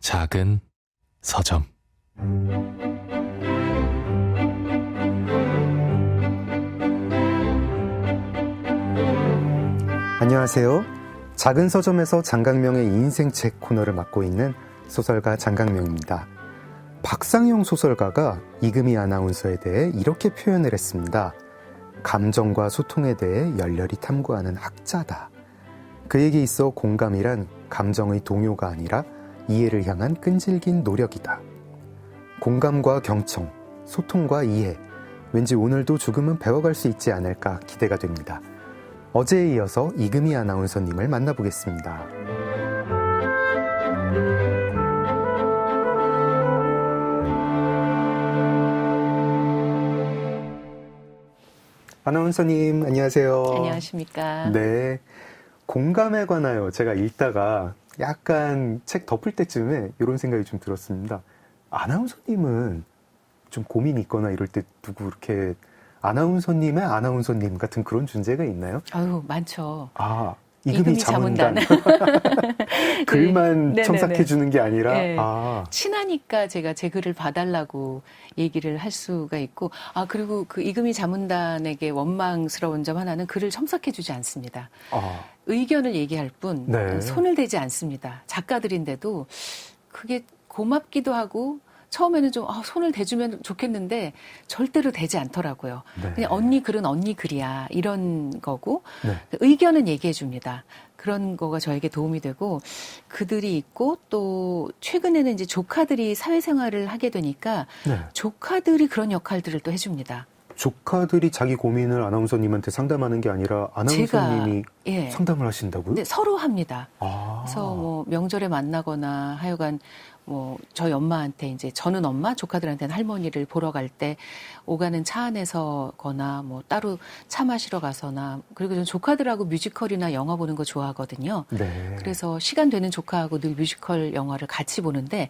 작은 서점. 안녕하세요. 작은 서점에서 장강명의 인생책 코너를 맡고 있는 소설가 장강명입니다. 박상용 소설가가 이금희 아나운서에 대해 이렇게 표현을 했습니다. 감정과 소통에 대해 열렬히 탐구하는 학자다. 그에게 있어 공감이란 감정의 동요가 아니라 이해를 향한 끈질긴 노력이다. 공감과 경청, 소통과 이해, 왠지 오늘도 조금은 배워갈 수 있지 않을까 기대가 됩니다. 어제에 이어서 이금희 아나운서님을 만나보겠습니다. 아나운서님, 안녕하세요. 안녕하십니까. 네. 공감에 관하여 제가 읽다가 약간 책 덮을 때쯤에 이런 생각이 좀 들었습니다. 아나운서님은 좀 고민이 있거나 이럴 때 누구 이렇게 아나운서님의 아나운서님 같은 그런 존재가 있나요? 아유, 많죠. 아, 이금희 자문단. 글만 첨삭해주는 게 아니라. 네. 아. 친하니까 제가 제 글을 봐달라고 얘기를 할 수가 있고, 그리고 그 이금희 자문단에게 원망스러운 점 하나는 글을 첨삭해주지 않습니다. 의견을 얘기할 뿐 네. 손을 대지 않습니다. 작가들인데도 그게 고맙기도 하고 처음에는 좀 손을 대주면 좋겠는데 절대로 대지 않더라고요. 네. 그냥 언니 글은 언니 글이야 이런 거고 네. 의견은 얘기해 줍니다. 그런 거가 저에게 도움이 되고 그들이 있고 또 최근에는 이제 조카들이 사회생활을 하게 되니까 네. 조카들이 그런 역할들을 또 해줍니다. 조카들이 자기 고민을 아나운서님한테 상담하는 게 아니라 아나운서님이 상담을 하신다고요? 네, 서로 합니다. 아. 그래서 뭐 명절에 만나거나 하여간 저희 엄마한테 이제 저는 엄마, 조카들한테는 할머니를 보러 갈 때 오가는 차 안에서거나 따로 차 마시러 가서나 그리고 저는 조카들하고 뮤지컬이나 영화 보는 거 좋아하거든요. 네. 그래서 시간 되는 조카하고 늘 뮤지컬 영화를 같이 보는데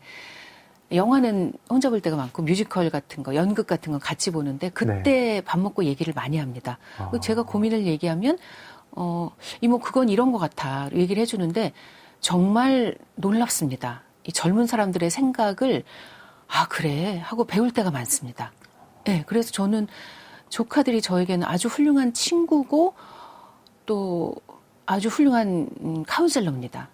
영화는 혼자 볼 때가 많고 뮤지컬 같은 거, 연극 같은 거 같이 보는데 그때 밥 먹고 얘기를 많이 합니다. 제가 고민을 얘기하면 이모 그건 이런 것 같아 얘기를 해주는데 정말 놀랍습니다. 이 젊은 사람들의 생각을 그래 하고 배울 때가 많습니다. 네, 그래서 저는 조카들이 저에게는 아주 훌륭한 친구고 또 아주 훌륭한 카운셀러입니다.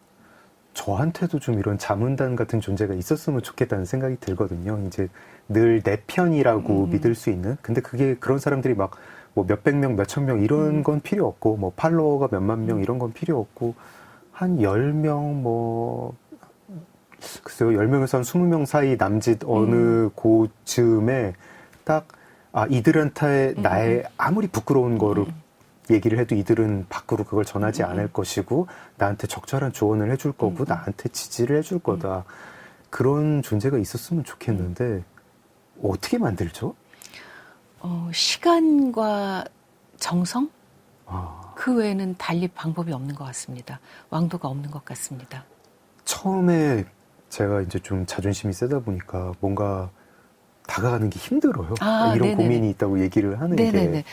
저한테도 좀 이런 자문단 같은 존재가 있었으면 좋겠다는 생각이 들거든요. 이제 늘 내 편이라고 믿을 수 있는. 근데 그게 그런 사람들이 막 몇백 명, 몇천 명 이런 건 필요 없고 팔로워가 몇만 명 이런 건 필요 없고 한 10명 글쎄요, 10명에서 한 20명 사이 남짓 어느 고쯤에 딱 이들한테 나의 아무리 부끄러운 거를 얘기를 해도 이들은 밖으로 그걸 전하지 않을 것이고 나한테 적절한 조언을 해줄 거고 나한테 지지를 해줄 거다. 그런 존재가 있었으면 좋겠는데 어떻게 만들죠? 시간과 정성? 그 외에는 달리 방법이 없는 것 같습니다. 왕도가 없는 것 같습니다. 처음에 제가 이제 좀 자존심이 세다 보니까 뭔가 다가가는 게 힘들어요. 이런 네네네. 고민이 있다고 얘기를 하는 네네네. 게.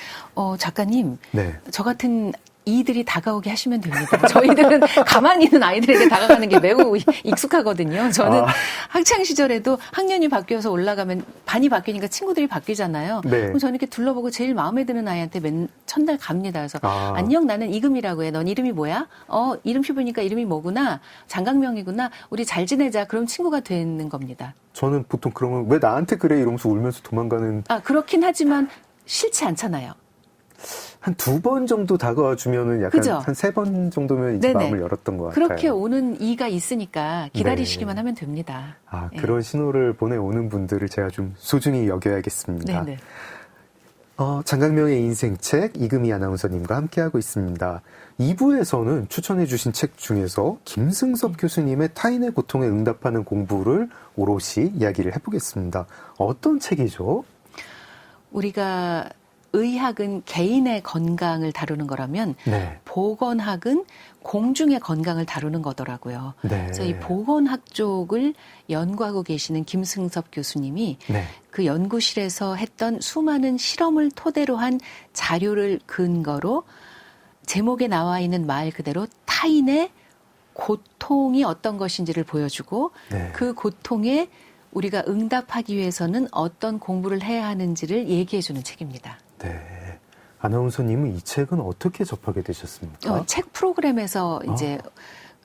작가님, 네. 저 같은 이들이 다가오게 하시면 됩니다. 저희들은 가만히 있는 아이들에게 다가가는 게 매우 익숙하거든요. 저는 학창 시절에도 학년이 바뀌어서 올라가면 반이 바뀌니까 친구들이 바뀌잖아요. 네. 그럼 저는 이렇게 둘러보고 제일 마음에 드는 아이한테 첫날 갑니다. 그래서 안녕, 나는 이금이라고 해. 넌 이름이 뭐야? 이름표 보니까 이름이 뭐구나. 장강명이구나. 우리 잘 지내자. 그럼 친구가 되는 겁니다. 저는 보통 그러면 왜 나한테 그래 이러면서 울면서 도망가는. 그렇긴 하지만 싫지 않잖아요. 한 2번 정도 다가와 주면은 약간 그죠? 한 3번 정도면 이제 네네. 마음을 열었던 것 같아요. 그렇게 오는 이가 있으니까 기다리시기만 하면 됩니다. 그런 신호를 보내오는 분들을 제가 좀 소중히 여겨야겠습니다. 네네. 장강명의 인생책 이금희 아나운서님과 함께하고 있습니다. 2부에서는 추천해 주신 책 중에서 김승섭 교수님의 타인의 고통에 응답하는 공부를 오롯이 이야기를 해보겠습니다. 어떤 책이죠? 우리가 의학은 개인의 건강을 다루는 거라면 네. 보건학은 공중의 건강을 다루는 거더라고요. 네. 그래서 이 보건학 쪽을 연구하고 계시는 김승섭 교수님이 네. 그 연구실에서 했던 수많은 실험을 토대로 한 자료를 근거로 제목에 나와 있는 말 그대로 타인의 고통이 어떤 것인지를 보여주고 네. 그 고통에 우리가 응답하기 위해서는 어떤 공부를 해야 하는지를 얘기해주는 책입니다. 네. 아나운서님은 이 책은 어떻게 접하게 되셨습니까? 책 프로그램에서 이제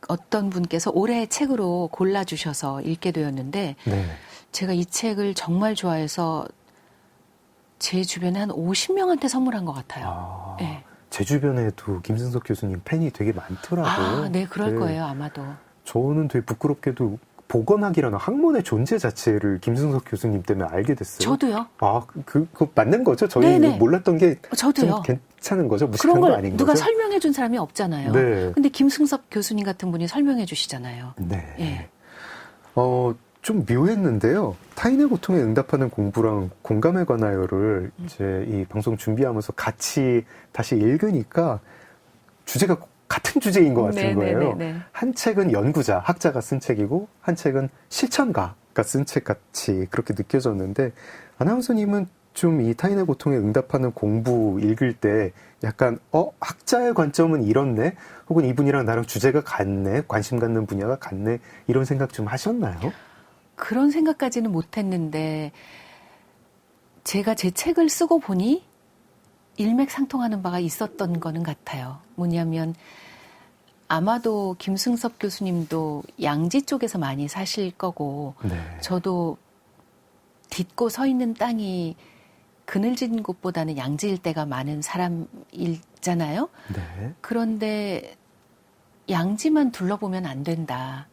어떤 분께서 올해의 책으로 골라주셔서 읽게 되었는데 네. 제가 이 책을 정말 좋아해서 제 주변에 한 50명한테 선물한 것 같아요. 네. 제 주변에도 김승석 교수님 팬이 되게 많더라고요. 네, 그럴 거예요, 아마도. 저는 되게 부끄럽게도 복원학이라는 학문의 존재 자체를 김승석 교수님 때문에 알게 됐어요. 저도요. 그거 맞는 거죠? 저희 네네. 몰랐던 게 저도요. 좀 괜찮은 거죠? 무식한 그런 거 걸 아닌 누가 거죠? 설명해 준 사람이 없잖아요. 네. 근데 김승섭 교수님 같은 분이 설명해 주시잖아요. 네. 예. 좀 묘했는데요. 타인의 고통에 응답하는 공부랑 공감에 관하여를 이제 이 방송 준비하면서 같이 다시 읽으니까 주제가 같은 주제인 것 같은 거예요. 한 책은 연구자, 학자가 쓴 책이고 한 책은 실천가가 쓴 책 같이 그렇게 느껴졌는데 아나운서님은 좀 이 타인의 고통에 응답하는 공부 읽을 때 약간 학자의 관점은 이렇네? 혹은 이분이랑 나랑 주제가 같네? 관심 갖는 분야가 같네? 이런 생각 좀 하셨나요? 그런 생각까지는 못했는데 제가 제 책을 쓰고 보니 일맥상통하는 바가 있었던 거는 같아요. 뭐냐면 아마도 김승섭 교수님도 양지 쪽에서 많이 사실 거고 네. 저도 딛고 서 있는 땅이 그늘진 곳보다는 양지일 때가 많은 사람이잖아요. 네. 그런데 양지만 둘러보면 안 된다.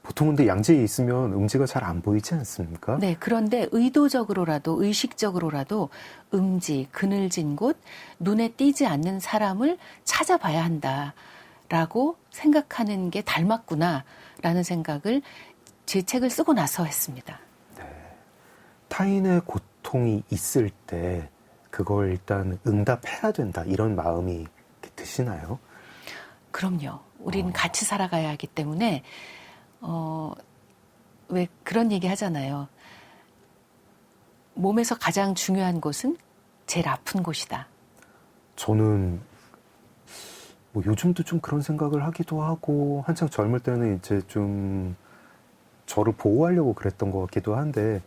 보통 근데 양지에 있으면 음지가 잘 안 보이지 않습니까? 네, 그런데 의도적으로라도 의식적으로라도 음지, 그늘진 곳, 눈에 띄지 않는 사람을 찾아봐야 한다라고 생각하는 게 닮았구나라는 생각을 제 책을 쓰고 나서 했습니다. 네. 타인의 고통이 있을 때 그걸 일단 응답해야 된다 이런 마음이 이렇게 드시나요? 그럼요. 우린 같이 살아가야 하기 때문에 왜 그런 얘기 하잖아요. 몸에서 가장 중요한 곳은 제일 아픈 곳이다. 저는 뭐 요즘도 좀 그런 생각을 하기도 하고 한창 젊을 때는 이제 좀 저를 보호하려고 그랬던 것 같기도 한데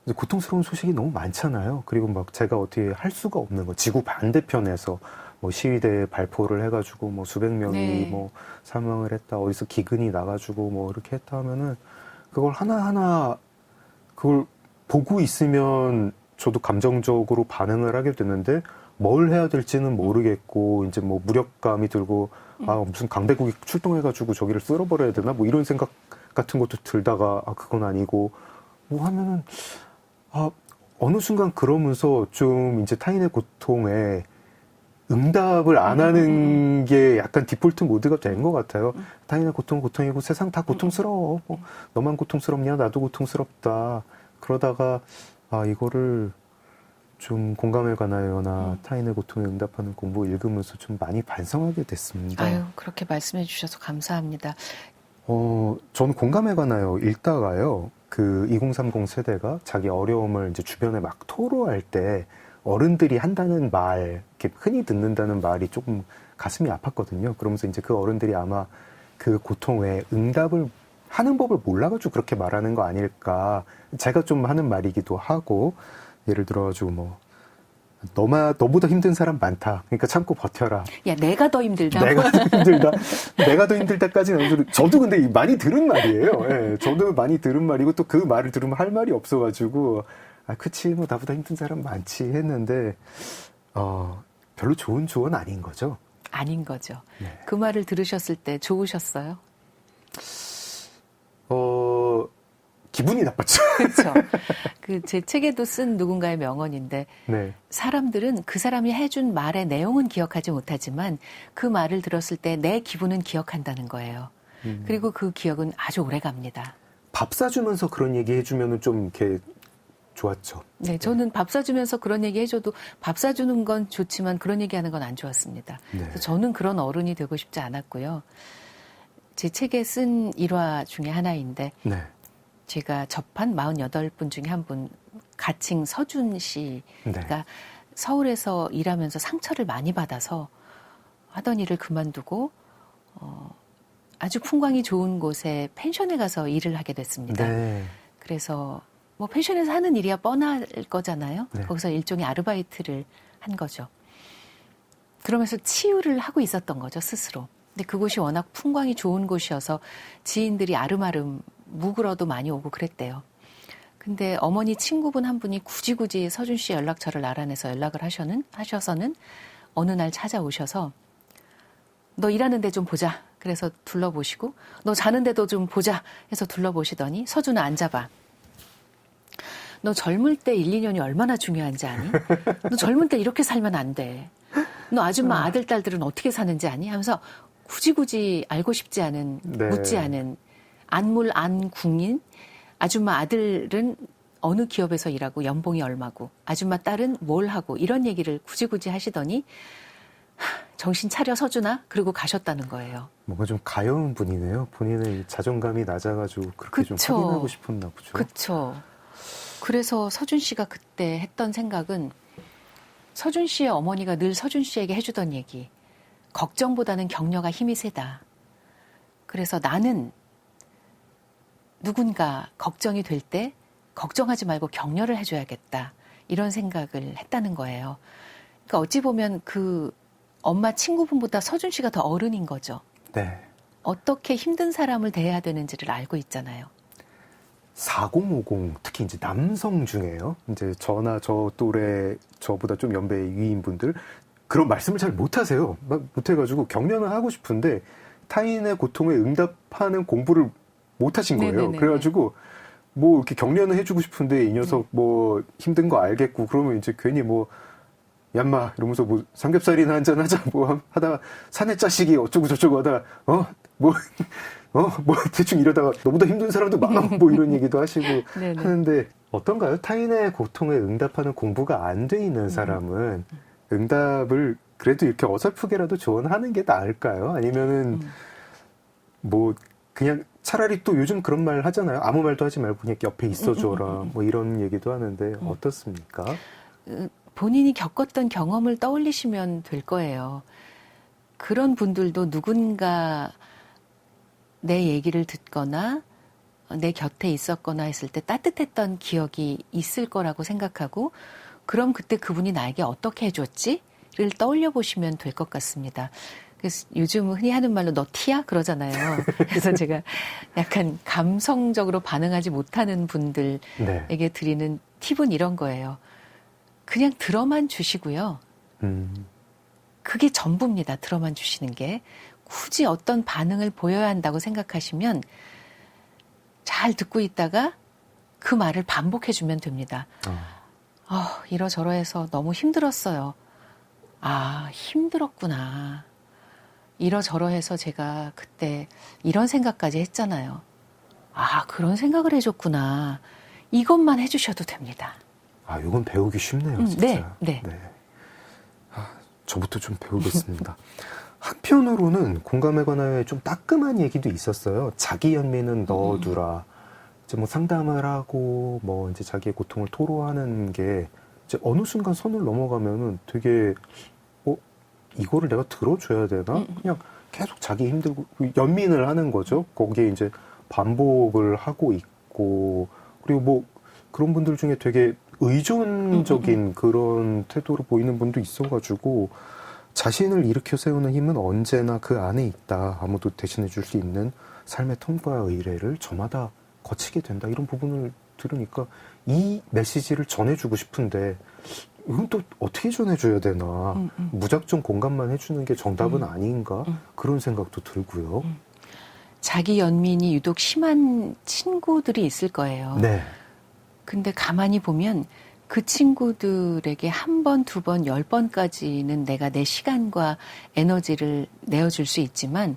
이제 고통스러운 소식이 너무 많잖아요. 그리고 막 제가 어떻게 할 수가 없는 거 지구 반대편에서 뭐 시위대에 발포를 해가지고 뭐 수백 명이 네. 뭐 사망을 했다 어디서 기근이 나가지고 뭐 이렇게 했다 하면은 그걸 하나하나 그걸 보고 있으면 저도 감정적으로 반응을 하게 되는데 뭘 해야 될지는 모르겠고 이제 뭐 무력감이 들고 무슨 강대국이 출동해가지고 저기를 쓸어버려야 되나 뭐 이런 생각 같은 것도 들다가 그건 아니고 뭐 하면은 어느 순간 그러면서 좀 이제 타인의 고통에 응답을 안 하는 게 약간 디폴트 모드가 된 것 같아요. 타인의 고통은 고통이고 세상 다 고통스러워. 뭐 너만 고통스럽냐? 나도 고통스럽다. 그러다가 이거를 좀 공감에 관하여나 타인의 고통에 응답하는 공부 읽으면서 좀 많이 반성하게 됐습니다. 아유, 그렇게 말씀해 주셔서 감사합니다. 저는 공감에 관하여 읽다가요. 그 2030 세대가 자기 어려움을 이제 주변에 막 토로할 때 어른들이 한다는 말, 이렇게 흔히 듣는다는 말이 조금 가슴이 아팠거든요. 그러면서 이제 그 어른들이 아마 그 고통에 응답을 하는 법을 몰라가지고 그렇게 말하는 거 아닐까. 제가 좀 하는 말이기도 하고, 예를 들어가지고 뭐, 너보다 힘든 사람 많다. 그러니까 참고 버텨라. 야, 내가 더 힘들다. 내가 더 힘들다. 내가 더 힘들다까지는 아니고 저도 근데 많이 들은 말이에요. 예, 저도 많이 들은 말이고 또 그 말을 들으면 할 말이 없어가지고 그치 뭐 나보다 힘든 사람 많지 했는데 별로 좋은 조언 아닌 거죠. 아닌 거죠. 네. 그 말을 들으셨을 때 좋으셨어요? 기분이 나빴죠. 그렇죠. 그 제 책에도 쓴 누군가의 명언인데 네. 사람들은 그 사람이 해준 말의 내용은 기억하지 못하지만 그 말을 들었을 때 내 기분은 기억한다는 거예요. 그리고 그 기억은 아주 오래 갑니다. 밥 사주면서 그런 얘기 해주면은 좀 이렇게 좋았죠. 네, 저는 밥 사주면서 그런 얘기 해줘도 밥 사주는 건 좋지만 그런 얘기하는 건 안 좋았습니다. 네. 그래서 저는 그런 어른이 되고 싶지 않았고요. 제 책에 쓴 일화 중에 하나인데 네. 제가 접한 48분 중에 한 분, 가칭 서준 씨가 네. 서울에서 일하면서 상처를 많이 받아서 하던 일을 그만두고 아주 풍광이 좋은 곳에 펜션에 가서 일을 하게 됐습니다. 네. 그래서 뭐 펜션에서 하는 일이야 뻔할 거잖아요. 네. 거기서 일종의 아르바이트를 한 거죠. 그러면서 치유를 하고 있었던 거죠, 스스로. 근데 그곳이 워낙 풍광이 좋은 곳이어서 지인들이 아름아름 묵으러도 많이 오고 그랬대요. 근데 어머니 친구분 한 분이 굳이 서준 씨 연락처를 알아내서 연락을 하셔서는 어느 날 찾아오셔서 너 일하는 데 좀 보자. 그래서 둘러보시고 너 자는 데도 좀 보자 해서 둘러보시더니 서준아 앉아봐. 너 젊을 때 1, 2년이 얼마나 중요한지 아니? 너 젊을 때 이렇게 살면 안 돼. 너 아줌마 아들, 딸들은 어떻게 사는지 아니? 하면서 굳이 알고 싶지 않은, 네. 묻지 않은 안물 안궁인 아줌마 아들은 어느 기업에서 일하고 연봉이 얼마고 아줌마 딸은 뭘 하고 이런 얘기를 굳이 하시더니 정신 차려 서준아 그러고 가셨다는 거예요. 뭔가 좀 가여운 분이네요. 본인의 자존감이 낮아가지고 그렇게 그쵸. 좀 확인하고 싶었나 보죠. 그렇죠. 그래서 서준 씨가 그때 했던 생각은 서준 씨의 어머니가 늘 서준 씨에게 해주던 얘기. 걱정보다는 격려가 힘이 세다. 그래서 나는 누군가 걱정이 될 때 걱정하지 말고 격려를 해줘야겠다. 이런 생각을 했다는 거예요. 그러니까 어찌 보면 그 엄마 친구분보다 서준 씨가 더 어른인 거죠. 네. 어떻게 힘든 사람을 대해야 되는지를 알고 있잖아요. 4050 특히 이제 남성 중에요. 이제 저나 저 또래 저보다 좀 연배 위인 분들 그런 말씀을 잘 못하세요. 막 못해가지고 격려는 하고 싶은데 타인의 고통에 응답하는 공부를 못하신 거예요. 네네네네. 그래가지고 뭐 이렇게 격려는 해주고 싶은데 이 녀석 뭐 힘든 거 알겠고 그러면 이제 괜히 뭐 얌마 이러면서 뭐 삼겹살이나 한잔 하자 뭐 하다가 사내 자식이 어쩌고 저쩌고 하다가 뭐 대충 이러다가 너보다 힘든 사람도 많아 뭐 이런 얘기도 하시고 네네. 하는데 어떤가요? 타인의 고통에 응답하는 공부가 안 돼 있는 사람은 응답을 그래도 이렇게 어설프게라도 조언하는 게 나을까요? 아니면은 뭐 그냥 차라리 또 요즘 그런 말 하잖아요. 아무 말도 하지 말고 그냥 옆에 있어줘라 뭐 이런 얘기도 하는데 어떻습니까? 본인이 겪었던 경험을 떠올리시면 될 거예요. 그런 분들도 누군가 내 얘기를 듣거나 내 곁에 있었거나 했을 때 따뜻했던 기억이 있을 거라고 생각하고 그럼 그때 그분이 나에게 어떻게 해줬지?를 떠올려 보시면 될 것 같습니다. 그래서 요즘 흔히 하는 말로 너 티야? 그러잖아요. 그래서 제가 약간 감성적으로 반응하지 못하는 분들에게 네. 드리는 팁은 이런 거예요. 그냥 들어만 주시고요. 그게 전부입니다. 들어만 주시는 게. 굳이 어떤 반응을 보여야 한다고 생각하시면 잘 듣고 있다가 그 말을 반복해주면 됩니다. 이러저러해서 너무 힘들었어요. 아, 힘들었구나. 이러저러해서 제가 그때 이런 생각까지 했잖아요. 아, 그런 생각을 해줬구나. 이것만 해주셔도 됩니다. 아, 이건 배우기 쉽네요, 진짜. 네. 저부터 좀 배우겠습니다. 한편으로는 공감에 관하여 좀 따끔한 얘기도 있었어요. 자기 연민은 넣어두라. 이제 뭐 상담을 하고 뭐 이제 자기의 고통을 토로하는 게 이제 어느 순간 선을 넘어가면은 되게 이거를 내가 들어줘야 되나? 그냥 계속 자기 힘들고 연민을 하는 거죠. 거기에 이제 반복을 하고 있고 그리고 뭐 그런 분들 중에 되게 의존적인 그런 태도를 보이는 분도 있어가지고 자신을 일으켜 세우는 힘은 언제나 그 안에 있다. 아무도 대신해 줄 수 있는 삶의 텀과 의례를 저마다 거치게 된다. 이런 부분을 들으니까 이 메시지를 전해주고 싶은데 이건 또 어떻게 전해줘야 되나. 무작정 공감만 해주는 게 정답은 아닌가. 그런 생각도 들고요. 자기 연민이 유독 심한 친구들이 있을 거예요. 네. 근데 가만히 보면 그 친구들에게 한 번, 두 번, 10번까지는 내가 내 시간과 에너지를 내어줄 수 있지만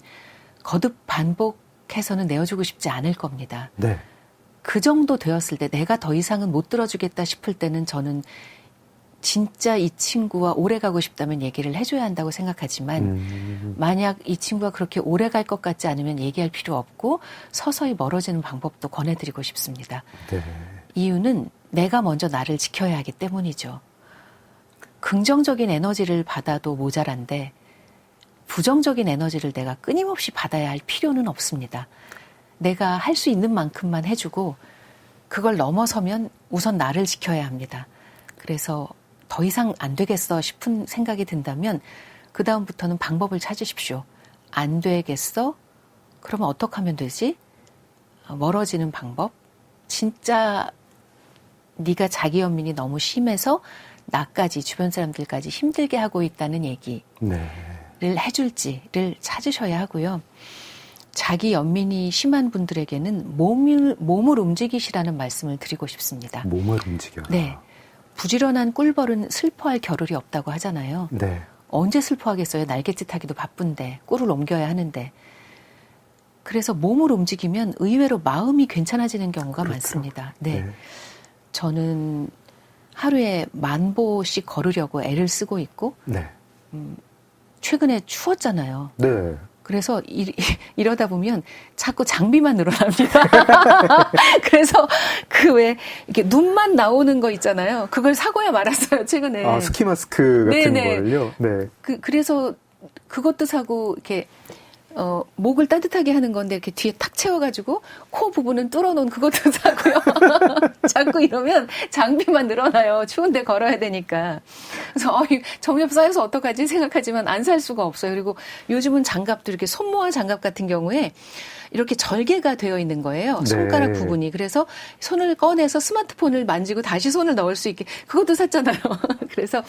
거듭 반복해서는 내어주고 싶지 않을 겁니다. 네. 그 정도 되었을 때 내가 더 이상은 못 들어주겠다 싶을 때는 저는 진짜 이 친구와 오래 가고 싶다면 얘기를 해줘야 한다고 생각하지만 만약 이 친구가 그렇게 오래 갈 것 같지 않으면 얘기할 필요 없고 서서히 멀어지는 방법도 권해드리고 싶습니다. 네. 이유는 내가 먼저 나를 지켜야 하기 때문이죠. 긍정적인 에너지를 받아도 모자란데 부정적인 에너지를 내가 끊임없이 받아야 할 필요는 없습니다. 내가 할 수 있는 만큼만 해주고 그걸 넘어서면 우선 나를 지켜야 합니다. 그래서 더 이상 안 되겠어 싶은 생각이 든다면 그 다음부터는 방법을 찾으십시오. 안 되겠어? 그러면 어떻게 하면 되지? 멀어지는 방법? 진짜 네가 자기 연민이 너무 심해서 나까지 주변 사람들까지 힘들게 하고 있다는 얘기를 해줄지를 찾으셔야 하고요. 자기 연민이 심한 분들에게는 몸을 움직이시라는 말씀을 드리고 싶습니다. 몸을 움직여라. 네. 부지런한 꿀벌은 슬퍼할 겨를이 없다고 하잖아요. 네. 언제 슬퍼하겠어요? 날갯짓 하기도 바쁜데 꿀을 옮겨야 하는데. 그래서 몸을 움직이면 의외로 마음이 괜찮아지는 경우가 그렇죠. 많습니다. 네. 저는 하루에 10,000보씩 걸으려고 애를 쓰고 있고 네. 최근에 추웠잖아요. 네. 그래서 이러다 보면 자꾸 장비만 늘어납니다. 그래서 그 왜 이렇게 눈만 나오는 거 있잖아요. 그걸 사고야 말았어요, 최근에. 아, 스키 마스크 같은 네네. 걸요? 네. 그래서 그것도 사고 이렇게 목을 따뜻하게 하는 건데 이렇게 뒤에 탁 채워가지고 코 부분은 뚫어놓은 그것도 사고요. 자꾸 이러면 장비만 늘어나요. 추운데 걸어야 되니까. 그래서 점점 쌓여서 어떡하지 생각하지만 안 살 수가 없어요. 그리고 요즘은 장갑도 이렇게 손모아 장갑 같은 경우에 이렇게 절개가 되어 있는 거예요. 손가락 네. 부분이. 그래서 손을 꺼내서 스마트폰을 만지고 다시 손을 넣을 수 있게 그것도 샀잖아요. 그래서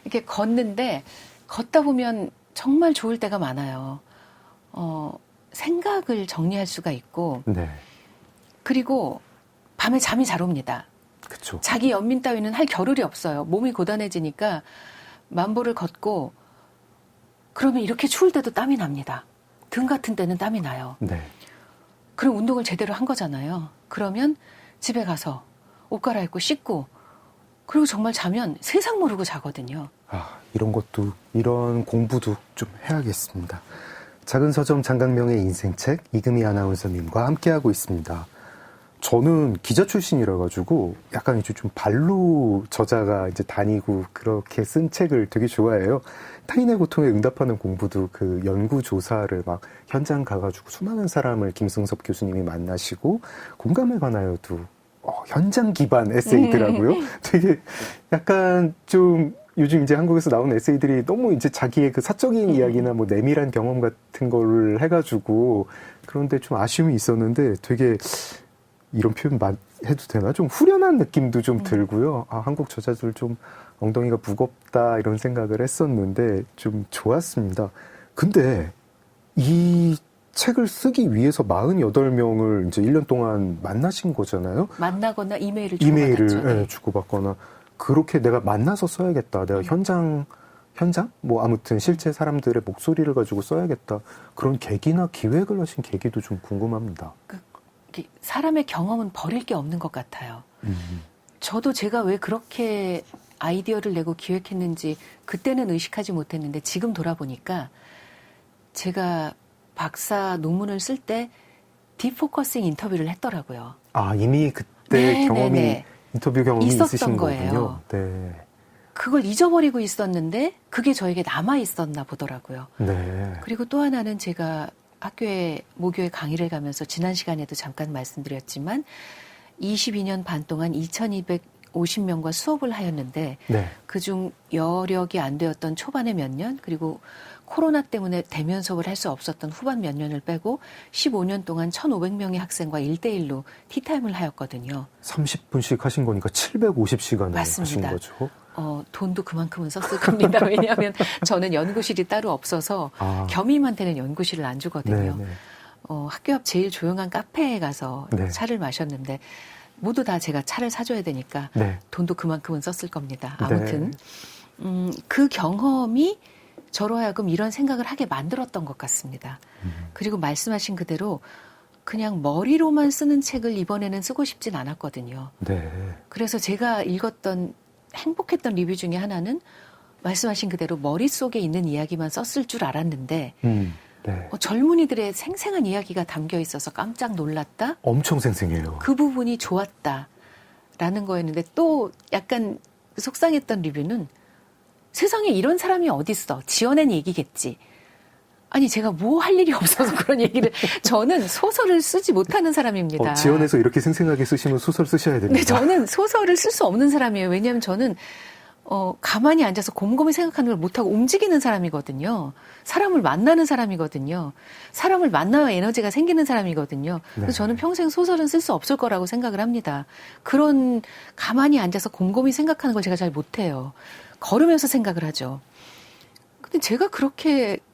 이렇게 걷는데 걷다 보면 정말 좋을 때가 많아요. 생각을 정리할 수가 있고, 네. 그리고 밤에 잠이 잘 옵니다. 그쵸. 자기 연민 따위는 할 겨를이 없어요. 몸이 고단해지니까 10,000보를 걷고, 그러면 이렇게 추울 때도 땀이 납니다. 등 같은 때는 땀이 나요. 네. 그럼 운동을 제대로 한 거잖아요. 그러면 집에 가서 옷 갈아입고 씻고, 그리고 정말 자면 세상 모르고 자거든요. 아, 이런 공부도 좀 해야겠습니다. 작은 서점 장강명의 인생책 이금희 아나운서님과 함께하고 있습니다. 저는 기자 출신이라 가지고 약간 이제 좀 발로 저자가 이제 다니고 그렇게 쓴 책을 되게 좋아해요. 타인의 고통에 응답하는 공부도 그 연구 조사를 막 현장 가가지고 수많은 사람을 김승섭 교수님이 만나시고 공감에 관하여도 현장 기반 에세이더라고요. 되게 약간 좀 요즘 이제 한국에서 나온 에세이들이 너무 이제 자기의 그 사적인 이야기나 뭐 내밀한 경험 같은 거를 해가지고 그런데 좀 아쉬움이 있었는데 되게 이런 표현 해도 되나? 좀 후련한 느낌도 좀 들고요. 아, 한국 저자들 좀 엉덩이가 무겁다 이런 생각을 했었는데 좀 좋았습니다. 근데 이 책을 쓰기 위해서 48명을 이제 1년 동안 만나신 거잖아요. 만나거나 이메일을 네, 주고받거나 그렇게 내가 만나서 써야겠다. 내가 현장 뭐 아무튼 실제 사람들의 목소리를 가지고 써야겠다. 그런 계기나 기획을 하신 계기도 좀 궁금합니다. 사람의 경험은 버릴 게 없는 것 같아요. 저도 제가 왜 그렇게 아이디어를 내고 기획했는지 그때는 의식하지 못했는데 지금 돌아보니까 제가 박사 논문을 쓸 때 딥포커싱 인터뷰를 했더라고요. 아, 이미 그때 네네네. 인터뷰 경험이 있으신 거예요. 거군요. 네. 그걸 잊어버리고 있었는데 그게 저에게 남아 있었나 보더라고요. 네. 그리고 또 하나는 제가 학교에 모교에 강의를 가면서 지난 시간에도 잠깐 말씀드렸지만 22년 반 동안 2,250명과 수업을 하였는데 네. 그중 여력이 안 되었던 초반에 몇 년 그리고 코로나 때문에 대면 수업을 할 수 없었던 후반 몇 년을 빼고 15년 동안 1,500명의 학생과 1대1로 티타임을 하였거든요. 30분씩 하신 거니까 750시간을 맞습니다. 하신 거죠? 돈도 그만큼은 썼을 겁니다. 왜냐하면 저는 연구실이 따로 없어서 겸임한테는 연구실을 안 주거든요. 네네. 학교 앞 제일 조용한 카페에 가서 네. 차를 마셨는데 모두 다 제가 차를 사줘야 되니까 네. 돈도 그만큼은 썼을 겁니다. 아무튼 그 경험이 저로 하여금 이런 생각을 하게 만들었던 것 같습니다. 그리고 말씀하신 그대로 그냥 머리로만 쓰는 책을 이번에는 쓰고 싶진 않았거든요. 네. 그래서 제가 읽었던 행복했던 리뷰 중에 하나는 말씀하신 그대로 머릿속에 있는 이야기만 썼을 줄 알았는데 네. 젊은이들의 생생한 이야기가 담겨 있어서 깜짝 놀랐다. 엄청 생생해요. 그 부분이 좋았다라는 거였는데 또 약간 속상했던 리뷰는 세상에 이런 사람이 어딨어. 지어낸 얘기겠지. 아니 제가 뭐 할 일이 없어서 그런 얘기를 저는 소설을 쓰지 못하는 사람입니다. 지원해서 이렇게 생생하게 쓰시면 소설 쓰셔야 됩니다. 네, 저는 소설을 쓸 수 없는 사람이에요. 왜냐하면 저는 가만히 앉아서 곰곰이 생각하는 걸 못하고 움직이는 사람이거든요. 사람을 만나는 사람이거든요. 사람을 만나야 에너지가 생기는 사람이거든요. 그래서 네. 저는 평생 소설은 쓸 수 없을 거라고 생각을 합니다. 그런 가만히 앉아서 곰곰이 생각하는 걸 제가 잘 못해요. 걸으면서 생각을 하죠. 근데 제가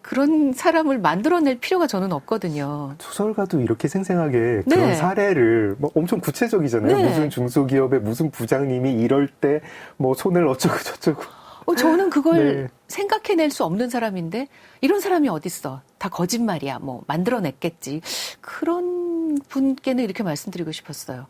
그런 사람을 만들어낼 필요가 저는 없거든요. 소설가도 이렇게 생생하게 네. 그런 사례를 뭐 엄청 구체적이잖아요. 네. 무슨 중소기업의 무슨 부장님이 이럴 때 뭐 손을 어쩌고 저쩌고. 저는 그걸 네. 생각해낼 수 없는 사람인데 이런 사람이 어딨어. 다 거짓말이야. 뭐 만들어냈겠지. 그런 분께는 이렇게 말씀드리고 싶었어요.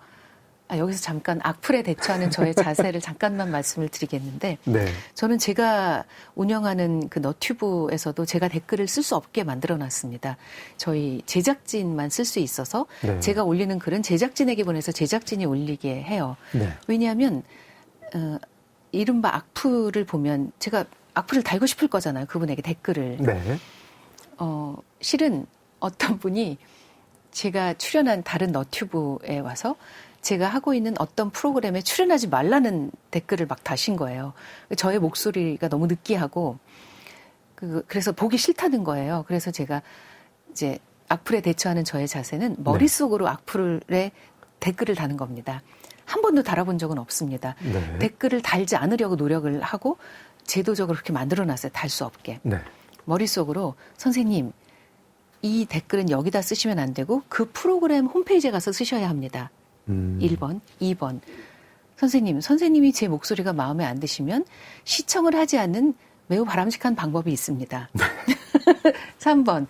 여기서 잠깐 악플에 대처하는 저의 자세를 잠깐만 말씀을 드리겠는데 네. 저는 제가 운영하는 그 너튜브에서도 제가 댓글을 쓸 수 없게 만들어놨습니다. 저희 제작진만 쓸 수 있어서 네. 제가 올리는 글은 제작진에게 보내서 제작진이 올리게 해요. 네. 왜냐하면 이른바 악플을 보면 제가 악플을 달고 싶을 거잖아요. 그분에게 댓글을. 네. 실은 어떤 분이 제가 출연한 다른 너튜브에 와서 제가 하고 있는 어떤 프로그램에 출연하지 말라는 댓글을 막 다신 거예요. 저의 목소리가 너무 느끼하고 그래서 보기 싫다는 거예요. 그래서 제가 이제 악플에 대처하는 저의 자세는 머릿속으로 악플에 댓글을 다는 겁니다. 한 번도 달아본 적은 없습니다. 네. 댓글을 달지 않으려고 노력을 하고 제도적으로 그렇게 만들어놨어요. 달 수 없게. 네. 머릿속으로 선생님 이 댓글은 여기다 쓰시면 안 되고 그 프로그램 홈페이지에 가서 쓰셔야 합니다. 1번, 2번. 선생님이 제 목소리가 마음에 안 드시면 시청을 하지 않는 매우 바람직한 방법이 있습니다. 3번.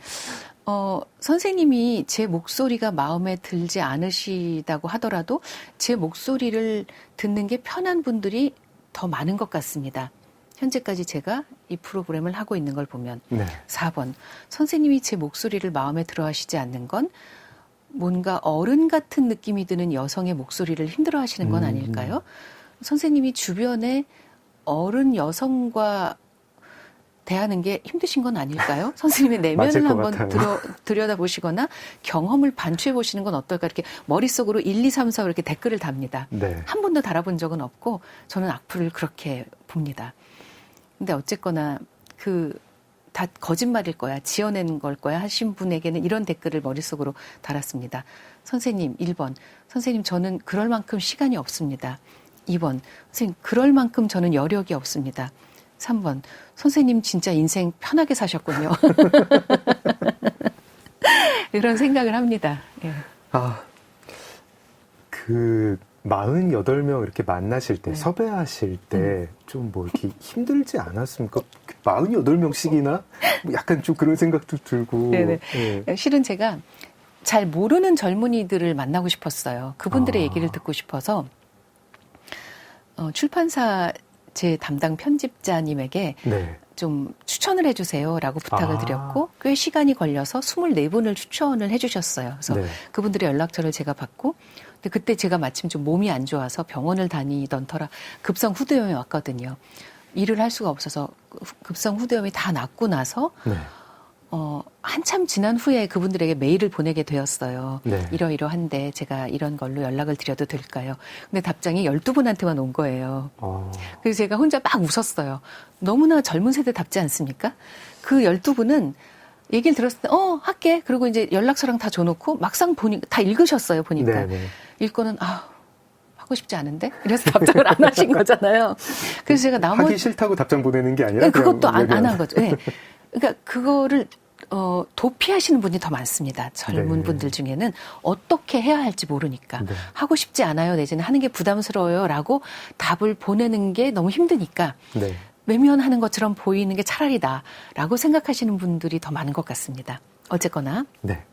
선생님이 제 목소리가 마음에 들지 않으시다고 하더라도 제 목소리를 듣는 게 편한 분들이 더 많은 것 같습니다. 현재까지 제가 이 프로그램을 하고 있는 걸 보면. 네. 4번. 선생님이 제 목소리를 마음에 들어 하시지 않는 건 뭔가 어른 같은 느낌이 드는 여성의 목소리를 힘들어 하시는 건 아닐까요? 선생님이 주변에 어른 여성과 대하는 게 힘드신 건 아닐까요? 선생님의 내면을 한번 들여다보시거나 경험을 반추해 보시는 건 어떨까? 이렇게 머릿속으로 1, 2, 3, 4 이렇게 댓글을 답니다. 네. 한 번도 달아본 적은 없고 저는 악플을 그렇게 봅니다. 근데 어쨌거나 다 거짓말일 거야, 지어낸 걸 거야 하신 분에게는 이런 댓글을 머릿속으로 달았습니다. 선생님, 1번. 선생님, 저는 그럴 만큼 시간이 없습니다. 2번. 선생님, 그럴 만큼 저는 여력이 없습니다. 3번. 선생님, 진짜 인생 편하게 사셨군요. 이런 생각을 합니다. 예. 48명 이렇게 만나실 때, 섭외하실 때, 좀 뭐 이렇게 힘들지 않았습니까? 48명씩이나? 약간 좀 그런 생각도 들고. 네네. 네. 실은 제가 잘 모르는 젊은이들을 만나고 싶었어요. 그분들의 얘기를 듣고 싶어서, 출판사 제 담당 편집자님에게 네. 좀 추천을 해주세요라고 부탁을 드렸고, 꽤 시간이 걸려서 24분을 추천을 해주셨어요. 그래서 네. 그분들의 연락처를 제가 받고, 근데 그때 제가 마침 좀 몸이 안 좋아서 병원을 다니던 터라 급성 후두염이 왔거든요. 일을 할 수가 없어서 급성 후두염이 다 낫고 나서 네. 한참 지난 후에 그분들에게 메일을 보내게 되었어요. 네. 이러이러한데 제가 이런 걸로 연락을 드려도 될까요? 근데 답장이 12분한테만 온 거예요. 그래서 제가 혼자 막 웃었어요. 너무나 젊은 세대답지 않습니까? 그 12분은 얘기를 들었을 때 할게. 그리고 이제 연락처랑 다 줘놓고 막상 보니까 다 읽으셨어요. 보니까. 네네. 읽고는 하고 싶지 않은데? 이래서 답장을 안 하신 거잖아요. 그래서 제가 하기 싫다고 답장 보내는 게 아니라 네, 그것도 안 한 거죠. 네. 그러니까 그거를 도피하시는 분이 더 많습니다. 젊은 네. 분들 중에는 어떻게 해야 할지 모르니까. 네. 하고 싶지 않아요. 내지는 하는 게 부담스러워요. 라고 답을 보내는 게 너무 힘드니까. 네. 외면하는 것처럼 보이는 게 차라리 나라고 생각하시는 분들이 더 많은 것 같습니다. 어쨌거나. 네.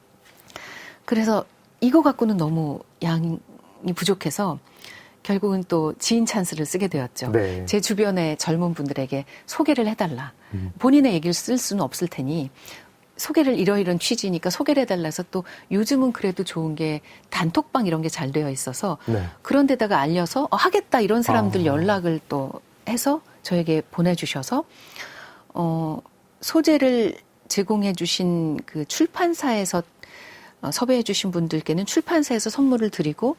그래서 이거 갖고는 너무 양이 부족해서 결국은 또 지인 찬스를 쓰게 되었죠. 네. 제 주변의 젊은 분들에게 소개를 해달라. 본인의 얘기를 쓸 수는 없을 테니 소개를 이러이런 취지니까 소개를 해달라 해서 또 요즘은 그래도 좋은 게 단톡방 이런 게 잘 되어 있어서 네. 그런 데다가 알려서 하겠다 이런 사람들 연락을 또 해서 저에게 보내주셔서 소재를 제공해주신 그 출판사에서 섭외해주신 분들께는 출판사에서 선물을 드리고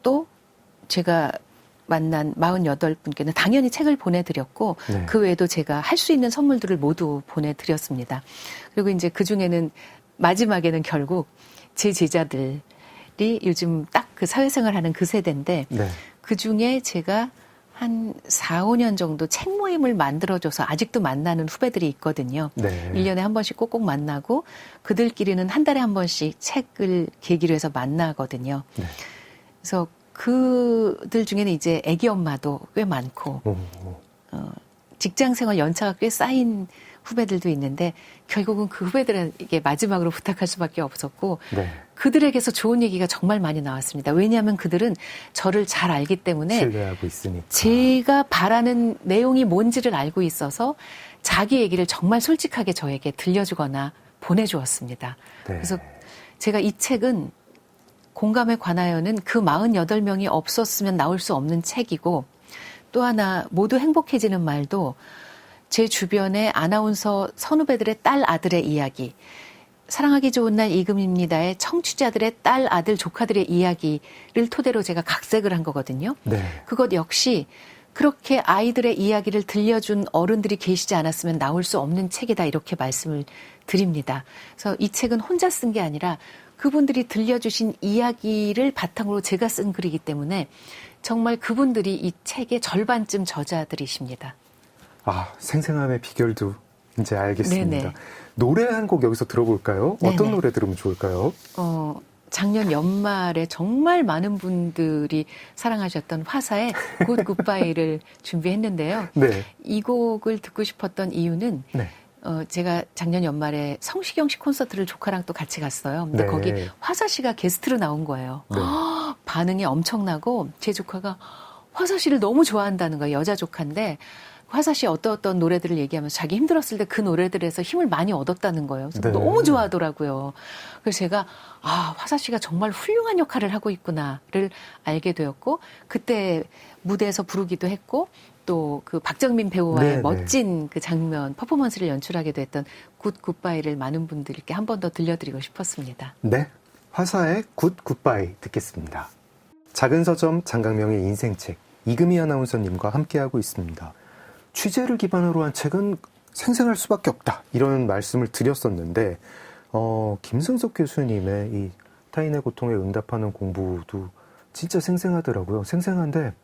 또 제가 만난 48분께는 당연히 책을 보내드렸고 네. 그 외에도 제가 할 수 있는 선물들을 모두 보내드렸습니다. 그리고 이제 그 중에는 마지막에는 결국 제 제자들이 요즘 딱 그 사회생활 하는 그 세대인데 네. 그 중에 제가 한 4, 5년 정도 책 모임을 만들어줘서 아직도 만나는 후배들이 있거든요. 네. 1년에 한 번씩 꼭꼭 만나고 그들끼리는 한 달에 한 번씩 책을 계기로 해서 만나거든요. 네. 그래서 그들 중에는 이제 애기 엄마도 꽤 많고 직장 생활 연차가 꽤 쌓인 후배들도 있는데 결국은 그 후배들에게 마지막으로 부탁할 수밖에 없었고 네. 그들에게서 좋은 얘기가 정말 많이 나왔습니다. 왜냐하면 그들은 저를 잘 알기 때문에 신뢰하고 있으니까. 제가 바라는 내용이 뭔지를 알고 있어서 자기 얘기를 정말 솔직하게 저에게 들려주거나 보내주었습니다. 네. 그래서 제가 이 책은 공감에 관하여는 그 48명이 없었으면 나올 수 없는 책이고 또 하나 모두 행복해지는 말도 제 주변의 아나운서 선후배들의 딸 아들의 이야기 사랑하기 좋은 날 이금입니다의 청취자들의 딸 아들 조카들의 이야기를 토대로 제가 각색을 한 거거든요. 네. 그것 역시 그렇게 아이들의 이야기를 들려준 어른들이 계시지 않았으면 나올 수 없는 책이다 이렇게 말씀을 드립니다. 그래서 이 책은 혼자 쓴 게 아니라 그분들이 들려주신 이야기를 바탕으로 제가 쓴 글이기 때문에 정말 그분들이 이 책의 절반쯤 저자들이십니다. 아, 생생함의 비결도 이제 알겠습니다. 네네. 노래 한 곡 여기서 들어볼까요? 네네. 어떤 노래 들으면 좋을까요? 작년 연말에 정말 많은 분들이 사랑하셨던 화사의 굿 굿바이를 준비했는데요. 네. 이 곡을 듣고 싶었던 이유는 네. 제가 작년 연말에 성시경 씨 콘서트를 조카랑 또 같이 갔어요. 근데 네. 거기 화사 씨가 게스트로 나온 거예요. 네. 반응이 엄청나고 제 조카가 화사 씨를 너무 좋아한다는 거예요. 여자 조카인데 화사 씨 어떤 노래들을 얘기하면서 자기 힘들었을 때 그 노래들에서 힘을 많이 얻었다는 거예요. 그래서 네. 너무 좋아하더라고요. 그래서 제가 화사 씨가 정말 훌륭한 역할을 하고 있구나를 알게 되었고 그때 무대에서 부르기도 했고 또 그 박정민 배우와의 네네. 멋진 그 장면 퍼포먼스를 연출하게 됐던 굿 굿바이를 많은 분들께 한 번 더 들려드리고 싶었습니다. 네. 화사의 굿 굿바이 듣겠습니다. 작은 서점 장강명의 인생책 이금희 아나운서님과 함께하고 있습니다. 취재를 기반으로 한 책은 생생할 수밖에 없다 이런 말씀을 드렸었는데 김승석 교수님의 이 타인의 고통에 응답하는 공부도 진짜 생생하더라고요. 생생한데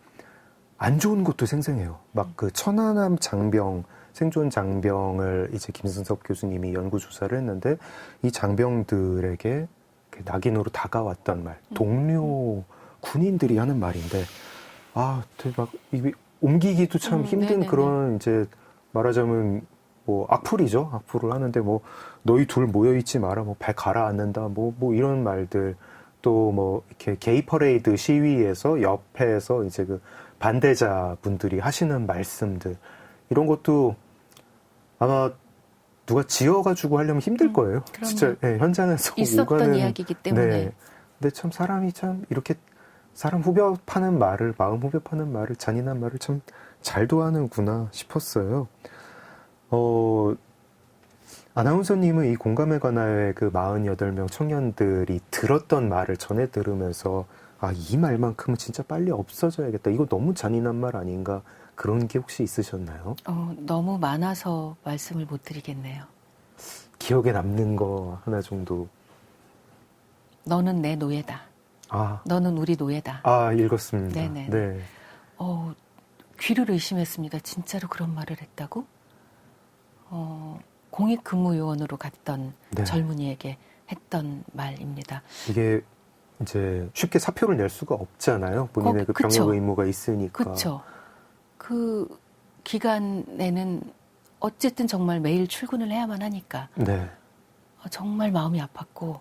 안 좋은 것도 생생해요. 막 그 천안함 장병 생존 장병을 이제 김승석 교수님이 연구 조사를 했는데 이 장병들에게 낙인으로 다가왔던 말, 동료 군인들이 하는 말인데 대박 이게 옮기기도 참 힘든 네네네. 그런 이제 말하자면 뭐 악플이죠. 악플을 하는데 뭐 너희 둘 모여 있지 마라, 뭐 발 가라앉는다, 뭐 이런 말들 또 뭐 이렇게 게이 퍼레이드 시위에서 옆에서 이제 그 반대자 분들이 하시는 말씀들 이런 것도 아마 누가 지어가지고 하려면 힘들 거예요. 진짜 현장에서 있었던 오가는 이야기이기 때문에. 네. 근데 참 사람이 참 이렇게 사람 후벼 파는 말을 마음 후벼 파는 말을 잔인한 말을 참 잘도 하는구나 싶었어요. 아나운서님은 이 공감에 관하여 그 48명 청년들이 들었던 말을 전해 들으면서 이 말만큼은 진짜 빨리 없어져야겠다. 이거 너무 잔인한 말 아닌가 그런 게 혹시 있으셨나요? 너무 많아서 말씀을 못 드리겠네요. 기억에 남는 거 하나 정도. 너는 내 노예다. 너는 우리 노예다. 읽었습니다. 네네. 네. 귀를 의심했습니다. 진짜로 그런 말을 했다고? 공익근무요원으로 갔던 네. 젊은이에게 했던 말입니다. 이게 이제 쉽게 사표를 낼 수가 없잖아요. 본인의 그 병역 그쵸. 의무가 있으니까. 그렇죠. 그 기간에는 어쨌든 정말 매일 출근을 해야만 하니까 네. 정말 마음이 아팠고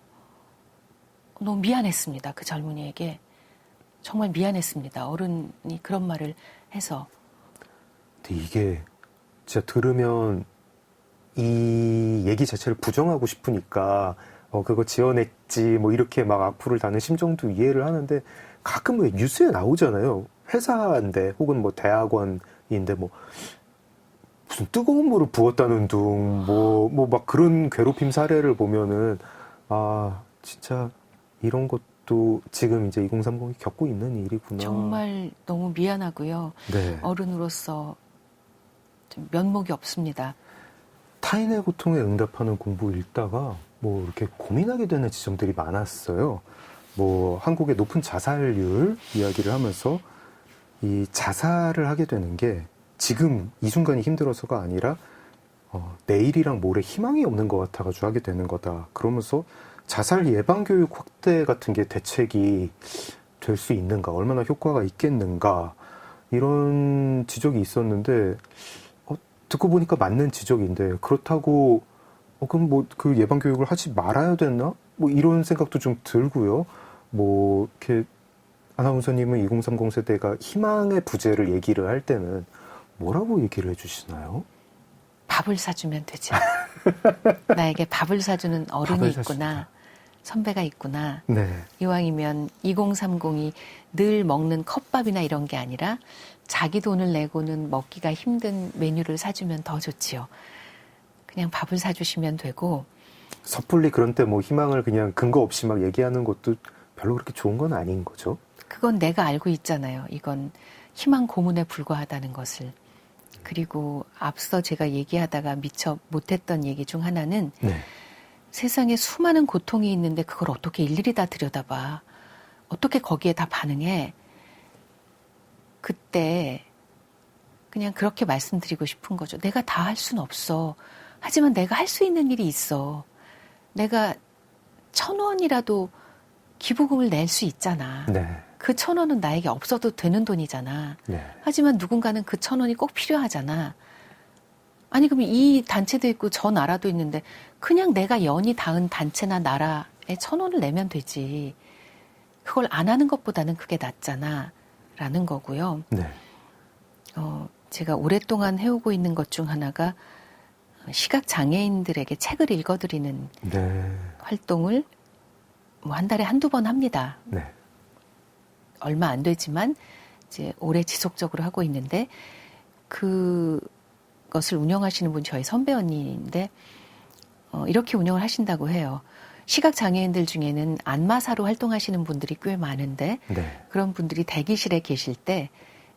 너무 미안했습니다. 그 젊은이에게 정말 미안했습니다. 어른이 그런 말을 해서. 근데 이게 진짜 들으면 이 얘기 자체를 부정하고 싶으니까 그거 지어냈지 뭐 이렇게 막 악플을 다는 심정도 이해를 하는데 가끔 왜 뉴스에 나오잖아요. 회사인데 혹은 뭐 대학원인데 뭐 무슨 뜨거운 물을 부었다는 둥, 막 그런 괴롭힘 사례를 보면은, 아, 진짜 이런 것도 지금 이제 2030이 겪고 있는 일이구나. 정말 너무 미안하고요. 네. 어른으로서 좀 면목이 없습니다. 타인의 고통에 응답하는 공부 읽다가 뭐 이렇게 고민하게 되는 지점들이 많았어요. 뭐 한국의 높은 자살률 이야기를 하면서 이 자살을 하게 되는 게 지금 이 순간이 힘들어서가 아니라 내일이랑 모레 희망이 없는 것 같아가지고 하게 되는 거다. 그러면서 자살 예방 교육 확대 같은 게 대책이 될 수 있는가, 얼마나 효과가 있겠는가 이런 지적이 있었는데 듣고 보니까 맞는 지적인데 그렇다고 그럼 뭐 그 예방 교육을 하지 말아야 되나? 뭐 이런 생각도 좀 들고요. 뭐 이렇게 아나운서님은 2030 세대가 희망의 부재를 얘기를 할 때는 뭐라고 얘기를 해주시나요? 밥을 사주면 되지. 나에게 밥을 사주는 어른이 밥을 있구나. 사준다. 선배가 있구나. 네. 이왕이면 2030이 늘 먹는 컵밥이나 이런 게 아니라 자기 돈을 내고는 먹기가 힘든 메뉴를 사주면 더 좋지요. 그냥 밥을 사주시면 되고. 섣불리 그런 때 뭐 희망을 그냥 근거 없이 막 얘기하는 것도 별로 그렇게 좋은 건 아닌 거죠. 그건 내가 알고 있잖아요. 이건 희망 고문에 불과하다는 것을. 그리고 앞서 제가 얘기하다가 미처 못했던 얘기 중 하나는 네. 세상에 수많은 고통이 있는데 그걸 어떻게 일일이 다 들여다봐. 어떻게 거기에 다 반응해. 그때 그냥 그렇게 말씀드리고 싶은 거죠. 내가 다 할 수는 없어. 하지만 내가 할 수 있는 일이 있어. 내가 1,000원이라도 기부금을 낼 수 있잖아. 네. 그 1,000원은 나에게 없어도 되는 돈이잖아. 네. 하지만 누군가는 그 1,000원이 꼭 필요하잖아. 아니 그럼 이 단체도 있고 저 나라도 있는데 그냥 내가 연이 닿은 단체나 나라에 1,000원을 내면 되지. 그걸 안 하는 것보다는 그게 낫잖아. 라는 거고요. 네. 제가 오랫동안 해오고 있는 것 중 하나가 시각장애인들에게 책을 읽어드리는 네. 활동을 뭐 한 달에 한두 번 합니다. 네. 얼마 안 되지만 이제 오래 지속적으로 하고 있는데 그것을 운영하시는 분이 저희 선배 언니인데 이렇게 운영을 하신다고 해요. 시각장애인들 중에는 안마사로 활동하시는 분들이 꽤 많은데 네. 그런 분들이 대기실에 계실 때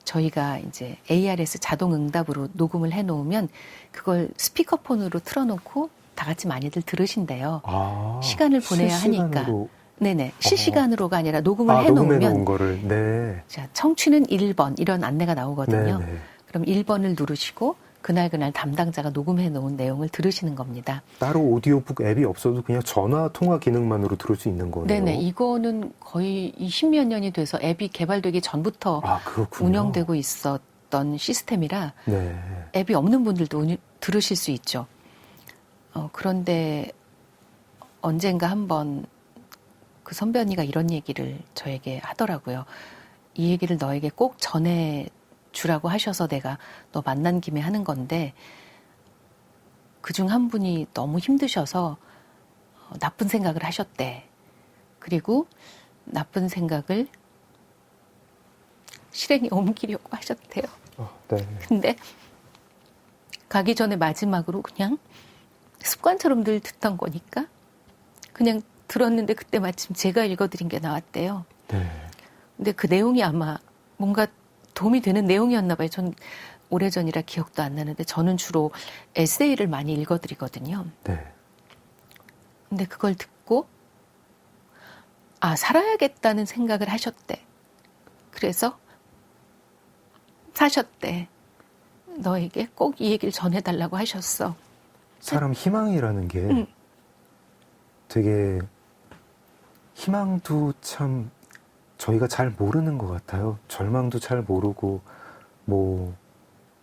저희가 이제 ARS 자동 응답으로 녹음을 해놓으면 그걸 스피커폰으로 틀어놓고 다 같이 많이들 들으신대요. 아, 시간을 보내야 하니까. 실시간으로. 네네. 실시간으로가 아니라 녹음을 녹음해 놓은 해놓으면 거를. 네. 자, 청취는 1번 이런 안내가 나오거든요. 네, 네. 그럼 1번을 누르시고 그날 담당자가 녹음해 놓은 내용을 들으시는 겁니다. 따로 오디오북 앱이 없어도 그냥 전화 통화 기능만으로 들을 수 있는 거네요. 네네. 이거는 거의 20몇 년이 돼서 앱이 개발되기 전부터 그렇군요. 운영되고 있었던 시스템이라 네. 앱이 없는 분들도 들으실 수 있죠. 그런데 언젠가 한번 그 선배 언니가 이런 얘기를 저에게 하더라고요. 이 얘기를 너에게 꼭 전해주라고 하셔서 내가 너 만난 김에 하는 건데 그중 한 분이 너무 힘드셔서 나쁜 생각을 하셨대. 그리고 나쁜 생각을 실행에 옮기려고 하셨대요. 네. 근데 가기 전에 마지막으로 그냥 습관처럼 늘 듣던 거니까 그냥 들었는데 그때 마침 제가 읽어드린 게 나왔대요. 네. 근데 그 내용이 아마 뭔가 도움이 되는 내용이었나 봐요. 전 오래전이라 기억도 안 나는데 저는 주로 에세이를 많이 읽어드리거든요. 네. 근데 그걸 듣고 살아야겠다는 생각을 하셨대. 그래서 사셨대. 너에게 꼭 이 얘기를 전해달라고 하셨어. 사람 희망이라는 게 되게 희망도 참 저희가 잘 모르는 것 같아요. 절망도 잘 모르고 뭐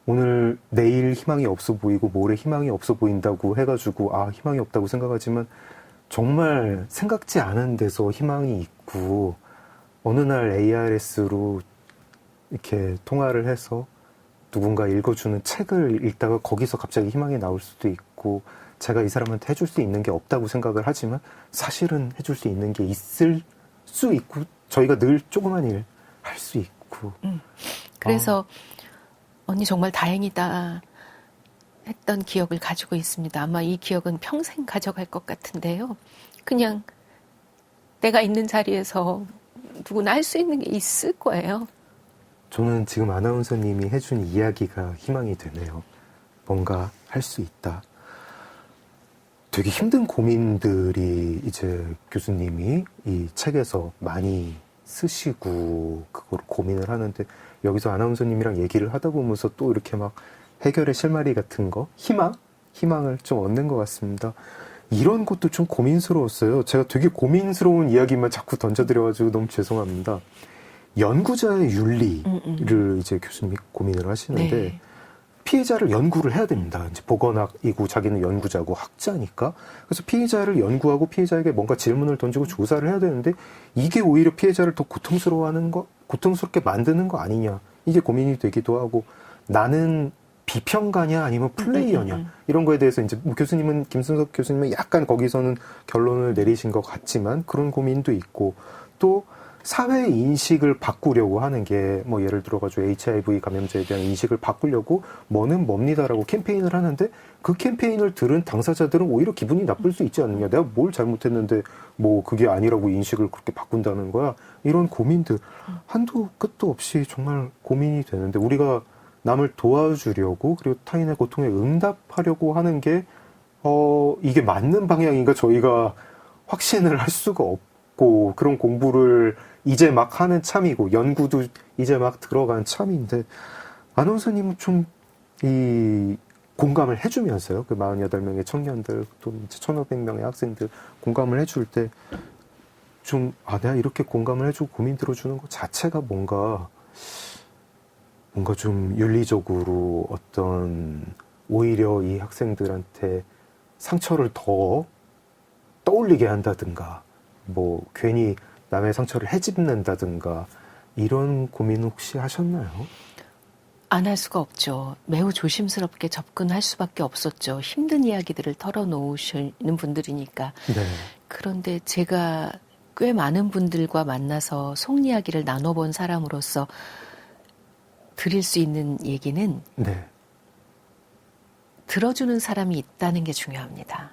오늘 내일 희망이 없어 보이고 모레 희망이 없어 보인다고 해가지고 희망이 없다고 생각하지만 정말 생각지 않은 데서 희망이 있고 어느 날 ARS로 이렇게 통화를 해서 누군가 읽어주는 책을 읽다가 거기서 갑자기 희망이 나올 수도 있고 제가 이 사람한테 해줄 수 있는 게 없다고 생각을 하지만 사실은 해줄 수 있는 게 있을 수 있고 저희가 늘 조그만 일 할 수 있고 그래서 언니 정말 다행이다. 했던 기억을 가지고 있습니다. 아마 이 기억은 평생 가져갈 것 같은데요. 그냥 내가 있는 자리에서 누구나 할 수 있는 게 있을 거예요. 저는 지금 아나운서님이 해준 이야기가 희망이 되네요. 뭔가 할 수 있다. 되게 힘든 고민들이 이제 교수님이 이 책에서 많이 쓰시고 그걸 고민을 하는데 여기서 아나운서님이랑 얘기를 하다 보면서 또 이렇게 막 해결의 실마리 같은 거, 희망을 좀 얻는 것 같습니다. 이런 것도 좀 고민스러웠어요. 제가 되게 고민스러운 이야기만 자꾸 던져드려가지고 너무 죄송합니다. 연구자의 윤리를 이제 교수님이 고민을 하시는데 네. 피해자를 연구를 해야 됩니다. 이제 보건학이고 자기는 연구자고 학자니까. 그래서 피해자를 연구하고 피해자에게 뭔가 질문을 던지고 조사를 해야 되는데 이게 오히려 피해자를 더 고통스럽게 만드는 거 아니냐. 이게 고민이 되기도 하고 나는 비평가냐 아니면 플레이어냐 이런 거에 대해서 이제 교수님은 김순석 교수님은 약간 거기서는 결론을 내리신 것 같지만 그런 고민도 있고 또 사회 인식을 바꾸려고 하는 게 뭐 예를 들어가지고 HIV 감염자에 대한 인식을 바꾸려고 뭐는 뭡니다라고 캠페인을 하는데 그 캠페인을 들은 당사자들은 오히려 기분이 나쁠 수 있지 않느냐. 내가 뭘 잘못했는데 뭐 그게 아니라고 인식을 그렇게 바꾼다는 거야. 이런 고민들 한도 끝도 없이 정말 고민이 되는데 우리가 남을 도와주려고 그리고 타인의 고통에 응답하려고 하는 게 이게 맞는 방향인가 저희가 확신을 할 수가 없고 그런 공부를 이제 막 하는 참이고 연구도 이제 막 들어간 참인데 아나운서님은 좀 이 공감을 해주면서요. 그 48명의 청년들 또 1,500명의 학생들 공감을 해줄 때 좀 내가 이렇게 공감을 해주고 고민 들어주는 것 자체가 뭔가 좀 윤리적으로 어떤 오히려 이 학생들한테 상처를 더 떠올리게 한다든가 뭐 괜히 남의 상처를 헤집는다든가 이런 고민 혹시 하셨나요? 안 할 수가 없죠. 매우 조심스럽게 접근할 수밖에 없었죠. 힘든 이야기들을 털어놓으시는 분들이니까. 네. 그런데 제가 꽤 많은 분들과 만나서 속 이야기를 나눠본 사람으로서 드릴 수 있는 얘기는 네. 들어주는 사람이 있다는 게 중요합니다.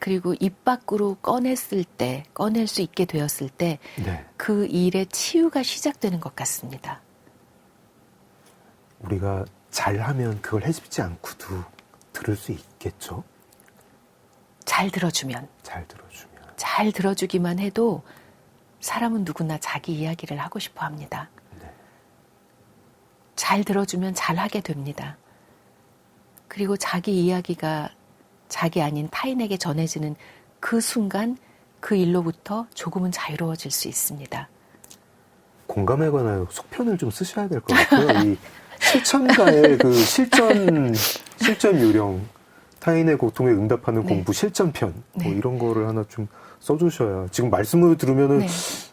그리고 입 밖으로 꺼낼 수 있게 되었을 때 그 네. 일의 치유가 시작되는 것 같습니다. 우리가 잘하면 그걸 해집지 않고도 들을 수 있겠죠? 잘 들어주면. 잘 들어주기만 해도 사람은 누구나 자기 이야기를 하고 싶어 합니다. 네. 잘 들어주면 잘하게 됩니다. 그리고 자기 이야기가 자기 아닌 타인에게 전해지는 그 순간 그 일로부터 조금은 자유로워질 수 있습니다. 공감에 관하여 속편을 좀 쓰셔야 될 것 같고요. 이 실천가의 그 실전 요령, 타인의 고통에 응답하는 네. 공부 실전편, 네. 뭐 이런 거를 하나 좀 써주셔야. 지금 말씀을 들으면은 네.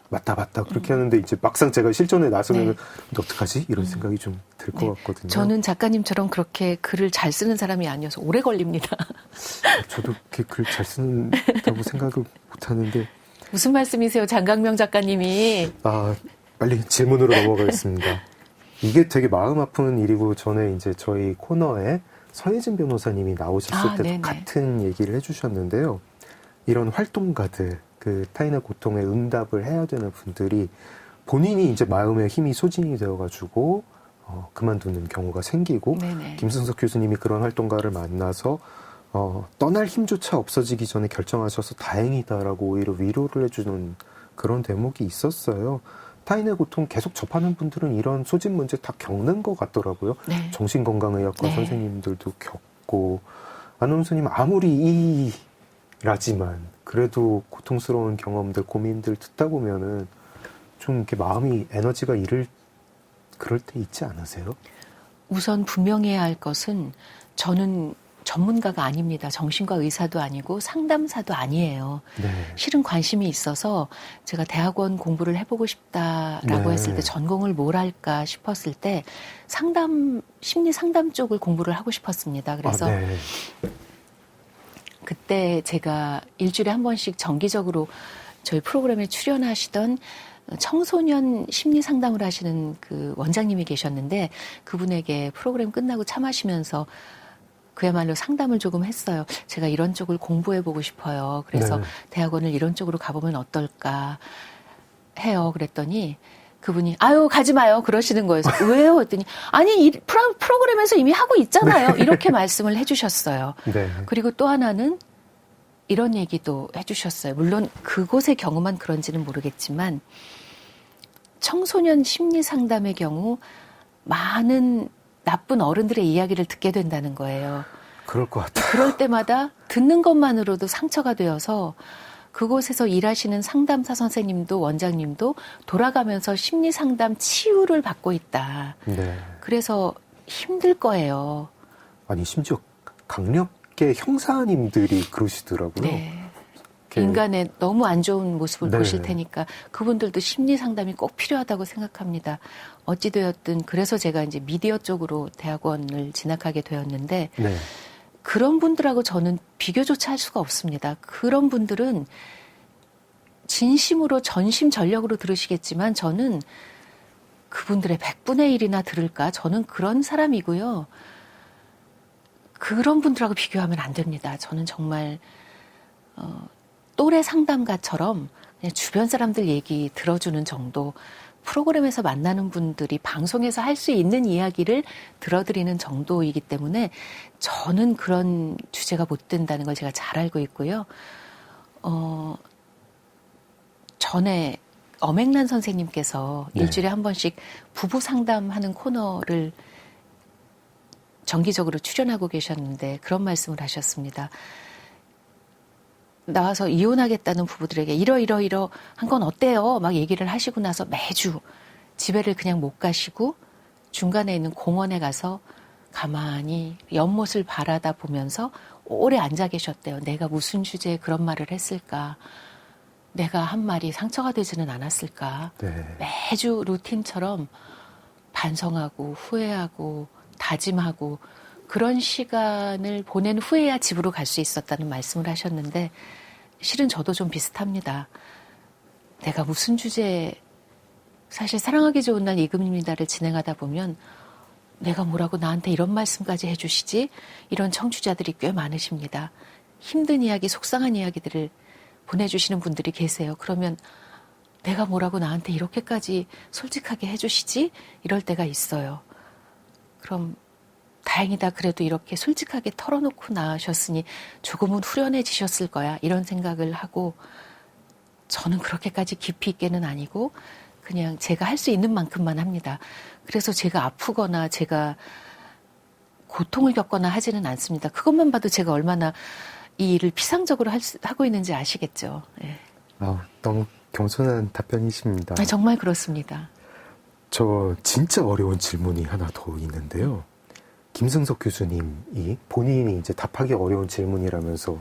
맞다 그렇게 하는데 이제 막상 제가 실전에 나서면은 네. 어떡하지? 이런 생각이 좀 들 것 같거든요. 저는 작가님처럼 그렇게 글을 잘 쓰는 사람이 아니어서 오래 걸립니다. 저도 그렇게 글 잘 쓴다고 생각을 못 하는데. 무슨 말씀이세요, 장강명 작가님이? 빨리 질문으로 넘어가겠습니다. 이게 되게 마음 아픈 일이고 전에 이제 저희 코너에 서예진 변호사님이 나오셨을 때도 네네. 같은 얘기를 해주셨는데요. 이런 활동가들, 그 타인의 고통에 응답을 해야 되는 분들이 본인이 이제 마음의 힘이 소진이 되어가지고 그만두는 경우가 생기고 네네. 김순석 교수님이 그런 활동가를 만나서 떠날 힘조차 없어지기 전에 결정하셔서 다행이다라고 오히려 위로를 해주는 그런 대목이 있었어요. 타인의 고통 계속 접하는 분들은 이런 소진 문제 다 겪는 것 같더라고요. 네. 정신건강의학과 네. 선생님들도 겪고 아나운서님 아무리 이라지만 그래도 고통스러운 경험들, 고민들 듣다 보면은 좀 이렇게 마음이 에너지가 그럴 때 있지 않으세요? 우선 분명해야 할 것은 저는 전문가가 아닙니다. 정신과 의사도 아니고 상담사도 아니에요. 네. 실은 관심이 있어서 제가 대학원 공부를 해보고 싶다라고 네. 했을 때 전공을 뭘 할까 싶었을 때 심리 상담 쪽을 공부를 하고 싶었습니다. 그래서 네. 그때 제가 일주일에 한 번씩 정기적으로 저희 프로그램에 출연하시던 청소년 심리 상담을 하시는 그 원장님이 계셨는데 그분에게 프로그램 끝나고 차 마시면서 그야말로 상담을 조금 했어요. 제가 이런 쪽을 공부해보고 싶어요. 그래서 네. 대학원을 이런 쪽으로 가보면 어떨까 해요. 그랬더니 그분이 아유 가지 마요 그러시는 거예요. 그래서 왜요? 했더니 아니 이 프로그램에서 이미 하고 있잖아요. 이렇게 말씀을 해주셨어요. 네. 그리고 또 하나는 이런 얘기도 해주셨어요. 물론 그곳의 경우만 그런지는 모르겠지만 청소년 심리 상담의 경우 많은 나쁜 어른들의 이야기를 듣게 된다는 거예요. 그럴 것 같아요. 그럴 때마다 듣는 것만으로도 상처가 되어서 그곳에서 일하시는 상담사 선생님도 원장님도 돌아가면서 심리 상담 치유를 받고 있다. 네. 그래서 힘들 거예요. 아니 심지어 강력계 형사님들이 그러시더라고요. 네. 이렇게 인간의 너무 안 좋은 모습을 네. 보실 테니까 그분들도 심리 상담이 꼭 필요하다고 생각합니다. 어찌되었든 그래서 제가 이제 미디어 쪽으로 대학원을 진학하게 되었는데 네. 그런 분들하고 저는 비교조차 할 수가 없습니다. 그런 분들은 진심으로 전심전력으로 들으시겠지만 저는 그분들의 100분의 1이나 들을까? 저는 그런 사람이고요. 그런 분들하고 비교하면 안 됩니다. 저는 정말 또래 상담가처럼 그냥 주변 사람들 얘기 들어주는 정도, 프로그램에서 만나는 분들이 방송에서 할 수 있는 이야기를 들어드리는 정도이기 때문에 저는 그런 주제가 못 된다는 걸 제가 잘 알고 있고요. 전에 엄앵란 선생님께서 네. 일주일에 한 번씩 부부 상담하는 코너를 정기적으로 출연하고 계셨는데 그런 말씀을 하셨습니다. 나와서 이혼하겠다는 부부들에게 이러한 건 어때요? 막 얘기를 하시고 나서 매주 집에를 그냥 못 가시고 중간에 있는 공원에 가서 가만히 연못을 바라다 보면서 오래 앉아 계셨대요. 내가 무슨 주제에 그런 말을 했을까? 내가 한 말이 상처가 되지는 않았을까? 네. 매주 루틴처럼 반성하고 후회하고 다짐하고 그런 시간을 보낸 후에야 집으로 갈 수 있었다는 말씀을 하셨는데 실은 저도 좀 비슷합니다. 내가 무슨 주제에 사실 사랑하기 좋은 날 이금입니다를 진행하다 보면 내가 뭐라고 나한테 이런 말씀까지 해주시지? 이런 청취자들이 꽤 많으십니다. 힘든 이야기, 속상한 이야기들을 보내주시는 분들이 계세요. 그러면 내가 뭐라고 나한테 이렇게까지 솔직하게 해주시지? 이럴 때가 있어요. 그럼 다행이다. 그래도 이렇게 솔직하게 털어놓고 나으셨으니 조금은 후련해지셨을 거야. 이런 생각을 하고 저는 그렇게까지 깊이 있게는 아니고 그냥 제가 할 수 있는 만큼만 합니다. 그래서 제가 아프거나 제가 고통을 겪거나 하지는 않습니다. 그것만 봐도 제가 얼마나 이 일을 피상적으로 하고 있는지 아시겠죠. 네. 너무 겸손한 답변이십니다. 정말 그렇습니다. 저 진짜 어려운 질문이 하나 더 있는데요. 김승석 교수님이 본인이 이제 답하기 어려운 질문이라면서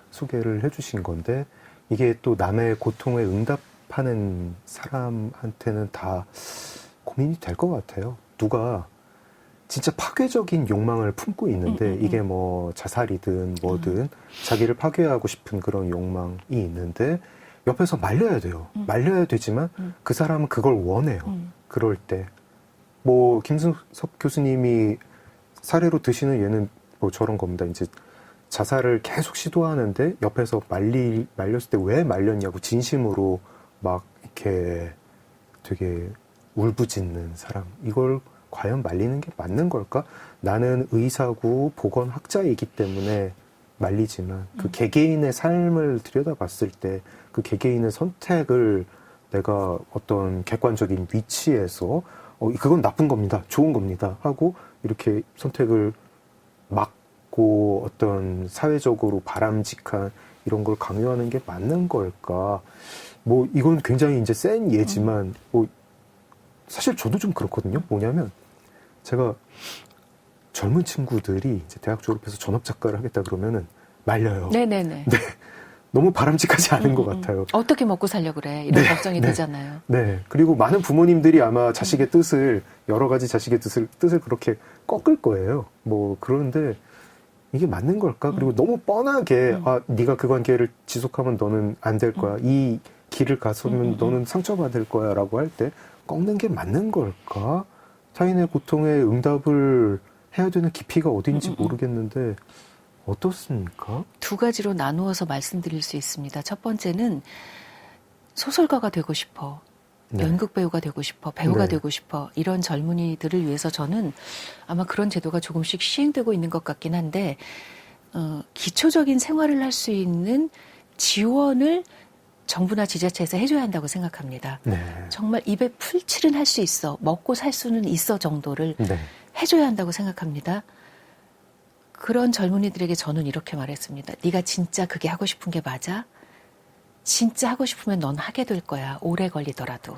소개를 해주신 건데 이게 또 남의 고통에 응답하는 사람한테는 다 고민이 될 것 같아요. 누가 진짜 파괴적인 욕망을 품고 있는데 이게 뭐 자살이든 뭐든 자기를 파괴하고 싶은 그런 욕망이 있는데 옆에서 말려야 돼요. 말려야 되지만 그 사람은 그걸 원해요. 그럴 때 뭐 김승석 교수님이 사례로 드시는 예는 뭐 저런 겁니다. 이제 자살을 계속 시도하는데 옆에서 말렸을 때 왜 말렸냐고 진심으로 막 이렇게 되게 울부짖는 사람. 이걸 과연 말리는 게 맞는 걸까? 나는 의사고 보건학자이기 때문에 말리지만 그 개개인의 삶을 들여다봤을 때 그 개개인의 선택을 내가 어떤 객관적인 위치에서 그건 나쁜 겁니다. 좋은 겁니다. 하고 이렇게 선택을 막고 어떤 사회적으로 바람직한 이런 걸 강요하는 게 맞는 걸까? 뭐 이건 굉장히 이제 센 예지만 뭐 사실 저도 좀 그렇거든요. 뭐냐면 제가 젊은 친구들이 이제 대학 졸업해서 전업 작가를 하겠다 그러면은 말려요. 네네네. 네. 너무 바람직하지 않은 것 같아요. 어떻게 먹고 살려고 그래? 이런 걱정이 되잖아요. 네. 그리고 많은 부모님들이 아마 자식의 뜻을, 여러 가지 자식의 뜻을 그렇게 꺾을 거예요. 뭐, 그런데 이게 맞는 걸까? 그리고 너무 뻔하게, 네가 그 관계를 지속하면 너는 안 될 거야. 이 길을 가서면 너는 상처받을 거야 라고 할 때 꺾는 게 맞는 걸까? 타인의 고통에 응답을 해야 되는 깊이가 어딘지 모르겠는데 어떻습니까? 두 가지로 나누어서 말씀드릴 수 있습니다. 첫 번째는 소설가가 되고 싶어. 네. 연극 배우가 되고 싶어. 배우가 네. 되고 싶어. 이런 젊은이들을 위해서 저는 아마 그런 제도가 조금씩 시행되고 있는 것 같긴 한데 기초적인 생활을 할 수 있는 지원을 정부나 지자체에서 해줘야 한다고 생각합니다. 네. 정말 입에 풀칠은 할 수 있어. 먹고 살 수는 있어 정도를 네. 해줘야 한다고 생각합니다. 그런 젊은이들에게 저는 이렇게 말했습니다. 네가 진짜 그게 하고 싶은 게 맞아? 진짜 하고 싶으면 넌 하게 될 거야. 오래 걸리더라도.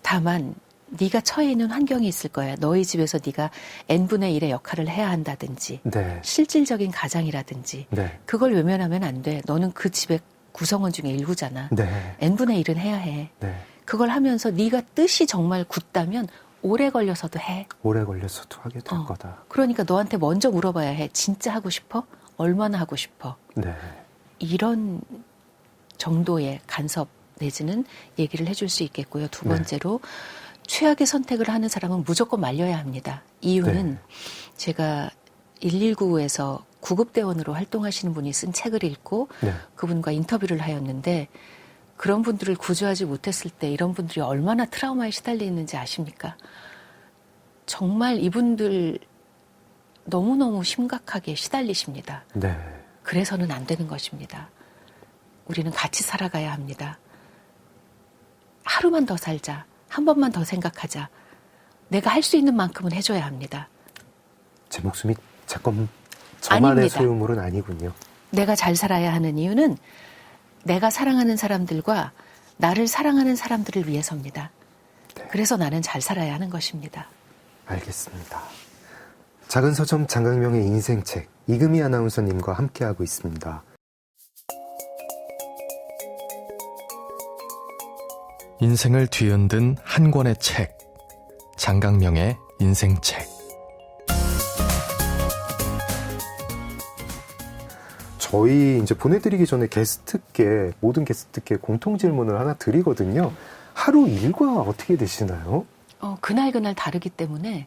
다만 네가 처해 있는 환경이 있을 거야. 너희 집에서 네가 n분의 1의 역할을 해야 한다든지 네. 실질적인 가장이라든지 네. 그걸 외면하면 안 돼. 너는 그 집의 구성원 중에 일부잖아. 네. n분의 1은 해야 해. 네. 그걸 하면서 네가 뜻이 정말 굳다면 오래 걸려서도 해. 오래 걸려서도 하게 될 거다. 그러니까 너한테 먼저 물어봐야 해. 진짜 하고 싶어? 얼마나 하고 싶어? 네. 이런 정도의 간섭 내지는 얘기를 해줄 수 있겠고요. 두 번째로 최악의 선택을 하는 사람은 무조건 말려야 합니다. 이유는 제가 119에서 구급대원으로 활동하시는 분이 쓴 책을 읽고 그분과 인터뷰를 하였는데 그런 분들을 구조하지 못했을 때 이런 분들이 얼마나 트라우마에 시달리는지 아십니까? 정말 이분들 너무너무 심각하게 시달리십니다. 네. 그래서는 안 되는 것입니다. 우리는 같이 살아가야 합니다. 하루만 더 살자. 한 번만 더 생각하자. 내가 할 수 있는 만큼은 해줘야 합니다. 제 목숨이 저만의 아닙니다. 소유물은 아니군요. 내가 잘 살아야 하는 이유는 내가 사랑하는 사람들과 나를 사랑하는 사람들을 위해서입니다. 네. 그래서 나는 잘 살아야 하는 것입니다. 알겠습니다. 작은 서점 장강명의 인생책 이금희 아나운서님과 함께하고 있습니다. 인생을 뒤흔든 한 권의 책. 장강명의 인생책. 저희 이제 보내드리기 전에 모든 게스트께 공통 질문을 하나 드리거든요. 하루 일과 어떻게 되시나요? 그날 다르기 때문에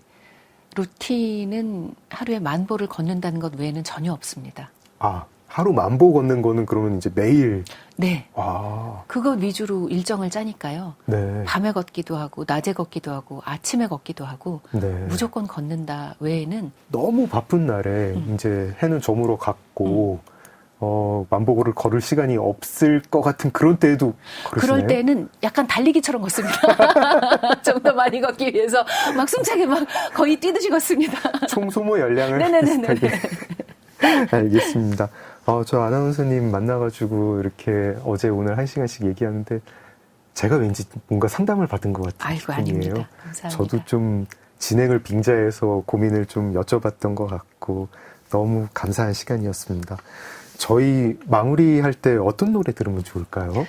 루틴은 하루에 10,000보를 걷는다는 것 외에는 전혀 없습니다. 아, 하루 10,000보 걷는 거는 그러면 이제 매일? 네. 아. 그것 위주로 일정을 짜니까요. 네. 밤에 걷기도 하고 낮에 걷기도 하고 아침에 걷기도 하고 네. 무조건 걷는다 외에는 너무 바쁜 날에 이제 해는 저물어 갔고 10,000보를 걸을 시간이 없을 것 같은 그런 때에도 그러시나요? 그럴 때는 약간 달리기처럼 걷습니다. 좀 더 많이 걷기 위해서 막 숨차게 막 거의 뛰듯이 걷습니다. 총소모 열량을 네네네네. 비슷하게. 알겠습니다. 저 아나운서님 만나가지고 이렇게 어제 오늘 1시간씩 얘기하는데 제가 왠지 뭔가 상담을 받은 것 같은 아이고, 기분이에요. 아닙니다. 감사합니다. 저도 좀 진행을 빙자해서 고민을 좀 여쭤봤던 것 같고 너무 감사한 시간이었습니다. 저희 마무리할 때 어떤 노래 들으면 좋을까요?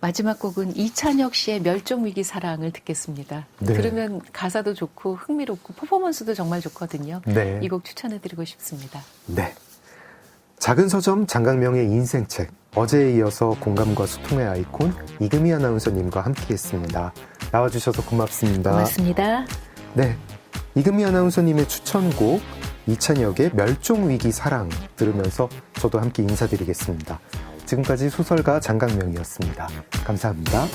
마지막 곡은 이찬혁 씨의 멸종위기 사랑을 듣겠습니다. 네. 들으면 가사도 좋고 흥미롭고 퍼포먼스도 정말 좋거든요. 네. 이 곡 추천해드리고 싶습니다. 네. 작은 서점 장강명의 인생책 어제에 이어서 공감과 소통의 아이콘 이금희 아나운서님과 함께했습니다. 나와주셔서 고맙습니다. 고맙습니다. 네, 이금희 아나운서님의 추천곡 이찬혁의 멸종위기 사랑 들으면서 저도 함께 인사드리겠습니다. 지금까지 소설가 장강명이었습니다. 감사합니다.